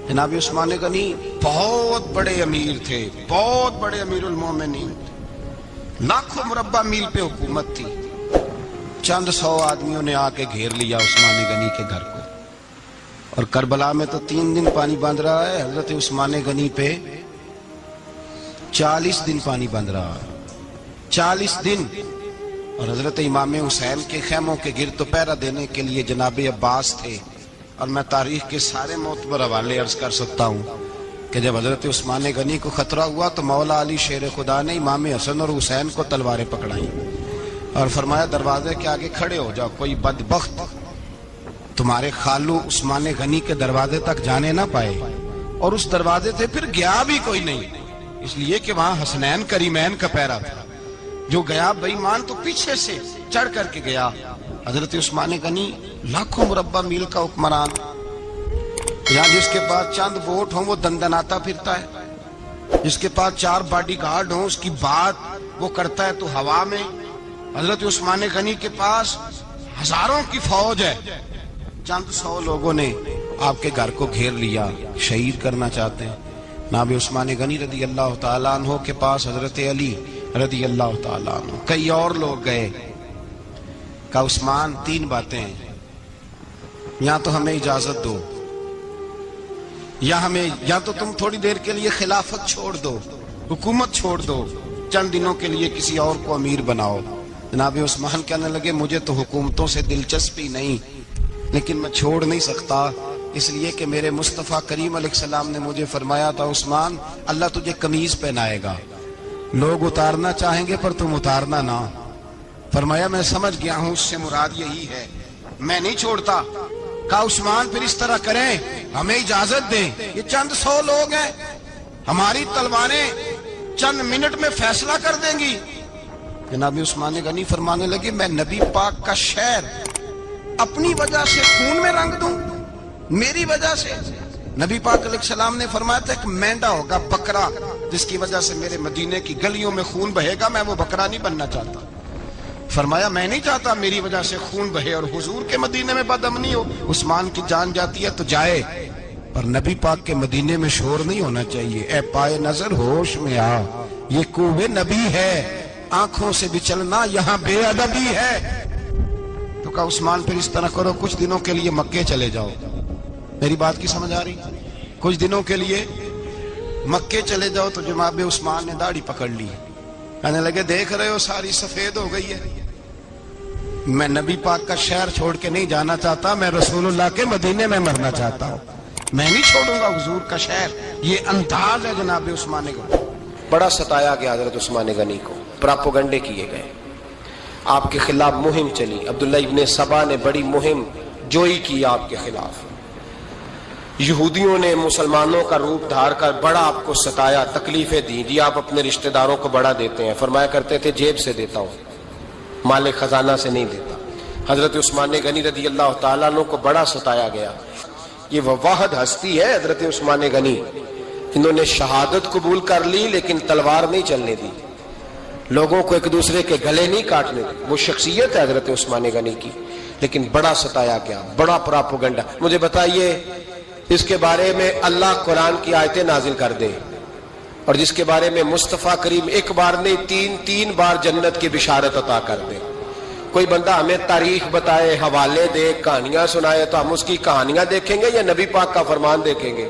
جناب عثمان غنی بہت بڑے امیر تھے، بہت بڑے امیر المومنین تھے، لاکھوں مربع میل پہ حکومت تھی۔ چند سو آدمیوں نے آ کے گھیر لیا عثمان غنی کے گھر کو، اور کربلا میں تو 3 دن پانی بند رہا ہے، حضرت عثمان غنی پہ 40 دن پانی بند رہا ہے، 40 دن۔ اور حضرت امام حسین کے خیموں کے گرد پہرا دینے کے لیے جناب عباس تھے۔ اور میں تاریخ کے سارے معتبر حوالے عرض کر سکتا ہوں کہ جب حضرت عثمان غنی کو خطرہ ہوا تو مولا علی شیر خدا نے امام حسن اور حسین کو تلواریں پکڑائیں اور فرمایا دروازے کے آگے کھڑے ہو جاؤ، کوئی بدبخت تمہارے خالو عثمان غنی کے دروازے تک جانے نہ پائے۔ اور اس دروازے سے پھر گیا بھی کوئی نہیں، اس لیے کہ وہاں حسنین کریمین کا پہرا تھا۔ جو گیا بے ایمان تو پیچھے سے چڑھ کر کے گیا۔ حضرت عثمان غنی لاکھوں مربع میل کا حکمران، یہاں جس کے پاس چند ووٹ ہوں وہ دندناتا پھرتا ہے، جس کے پاس 4 باڈی گارڈ ہوں اس کی بات وہ کرتا ہے تو ہوا میں۔ حضرت عثمان غنی کے پاس ہزاروں کی فوج ہے، چند 100 لوگوں نے آپ کے گھر کو گھیر لیا، شہید کرنا چاہتے ہیں۔ جناب عثمان غنی رضی اللہ تعالیٰ عنہ کے پاس حضرت علی رضی اللہ تعالیٰ عنہ، کئی اور لوگ گئے۔ کہا عثمان 3 باتیں ہیں، یا تو ہمیں اجازت دو، یا تو تم تھوڑی دیر کے لیے خلافت چھوڑ دو، حکومت چھوڑ دو، چند دنوں کے لیے کسی اور کو امیر بناؤ۔ جناب عثمان کہنے لگے مجھے تو حکومتوں سے دلچسپی نہیں، لیکن میں چھوڑ نہیں سکتا، اس لیے کہ میرے مصطفیٰ کریم علیہ السلام نے مجھے فرمایا تھا عثمان اللہ تجھے قمیض پہنائے گا، لوگ اتارنا چاہیں گے پر تم اتارنا نہ۔ فرمایا میں سمجھ گیا ہوں، اس سے مراد یہی ہے، میں نہیں چھوڑتا۔ کہا عثمان پھر اس طرح کریں، ہمیں اجازت دیں، یہ چند 100 لوگ ہیں، ہماری تلواریں چند منٹ میں فیصلہ کر دیں گی۔ جناب عثمان غنی فرمانے لگے میں نبی پاک کا شہر اپنی وجہ سے خون میں رنگ دوں، میری وجہ سے؟ نبی پاک علیہ السلام نے فرمایا تھا ایک مینڈا ہوگا، بکرا، جس کی وجہ سے میرے مدینے کی گلیوں میں خون بہے گا، میں وہ بکرا نہیں بننا چاہتا۔ فرمایا میں نہیں چاہتا میری وجہ سے خون بہے اور حضور کے مدینے میں بدامنی ہو۔ عثمان کی جان جاتی ہے تو جائے، پر نبی پاک کے مدینے میں شور نہیں ہونا چاہیے۔ اے پائے نظر ہوش میں آ، یہ کوہ نبی ہے، آنکھوں سے بھی چلنا یہاں بے ادبی ہے۔ تو کہا عثمان پھر اس طرح کرو، کچھ دنوں کے لیے مکے چلے جاؤ۔ میری بات کی سمجھ آ رہی؟ کچھ دنوں کے لیے مکے چلے جاؤ۔ تو جناب عثمان نے داڑھی پکڑ لی، کہنے لگے دیکھ رہے ہو ساری سفید ہو گئی ہے، میں نبی پاک کا شہر چھوڑ کے نہیں جانا چاہتا، میں رسول اللہ کے مدینے میں مرنا چاہتا ہوں، میں نہیں چھوڑوں گا حضور کا شہر۔ یہ انداز ہے جناب عثمان غنی۔ بڑا ستایا گیا حضرت عثمان غنی کو، پراپوگنڈے کیے گئے، آپ کے خلاف مہم چلی، عبداللہ ابن سبا نے بڑی مہم جوئی کی آپ کے خلاف، یہودیوں نے مسلمانوں کا روپ دھار کر بڑا آپ کو ستایا، تکلیفیں دی۔ جی آپ اپنے رشتہ داروں کو بڑا دیتے ہیں، فرمایا کرتے تھے جیب سے دیتا ہوں، مال خزانہ سے نہیں دیتا۔ حضرت عثمان غنی رضی اللہ تعالیٰ عنہ کو بڑا ستایا گیا۔ یہ وہ واحد ہستی ہے حضرت عثمان غنی، انہوں نے شہادت قبول کر لی لیکن تلوار نہیں چلنے دی، لوگوں کو ایک دوسرے کے گلے نہیں کاٹنے دی۔ وہ شخصیت ہے حضرت عثمان غنی کی، لیکن بڑا ستایا گیا، بڑا پراپوگنڈا۔ مجھے بتائیے اس کے بارے میں اللہ قرآن کی آیتیں نازل کر دے، اور جس کے بارے میں مصطفیٰ کریم ایک بار نہیں 3 بار جنت کی بشارت عطا کر دے، کوئی بندہ ہمیں تاریخ بتائے، حوالے دے، کہانیاں سنائے، تو ہم اس کی کہانیاں دیکھیں گے یا نبی پاک کا فرمان دیکھیں گے؟